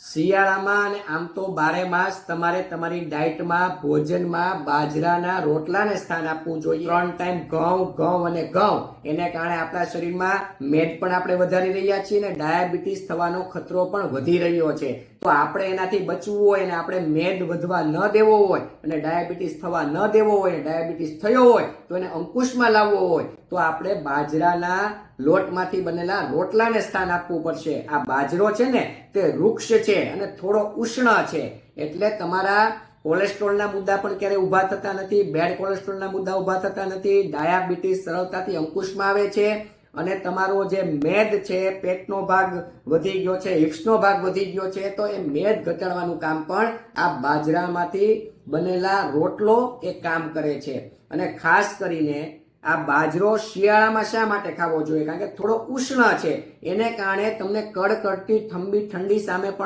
શિયાળામાં અને આમ તો બારે માસ તમારે તમારી ડાયટમાં ભોજનમાં બાજરાના રોટલાને સ્થાન આપવું જોઈએ। 3 ટાઈમ ઘઉં અને ઘઉં એને કારણે આપણા શરીરમાં મેદ પણ આપણે વધારી રહ્યા છીએ અને ડાયાબિટીસ થવાનો ખતરો પણ વધી રહ્યો છે। તો આપણે એનાથી બચવું હોય અને આપણે મેદ વધવા ન દેવો હોય અને ડાયાબિટીસ થવા ન દેવો હોય, ડાયાબિટીસ થયો હોય તો એને અંકુશમાં લાવવો હોય તો આપણે બાજરાના લોટમાંથી બનેલા રોટલાને સ્થાન આપવું પડશે। આ બાજરો છે ને તે વૃક્ષ છે અને થોડો ઉષ્ણ છે, એટલે તમારા કોલેસ્ટ્રોલના મુદ્દા પણ ક્યારે ઊભા થતા નથી, બેડ કોલેસ્ટ્રોલના મુદ્દા ઊભા થતા નથી, ડાયાબિટીસ સરળતાથી અંકુશમાં આવે છે અને તમારો જે મેદ છે, પેટનો ભાગ વધી ગયો છે, હિપ્સનો ભાગ વધી ગયો છે, તો એ મેદ ઘટાડવાનું કામ પણ આ બાજરામાંથી બનેલા રોટલો એ કામ કરે છે। અને ખાસ કરીને આ બાજરો શિયાળામાં શા માટે ખાવો જોઈએ? કારણ કે થોડો ઉષ્ણ છે, એને કારણે તમને કડકડતી ઠંડી સામે પણ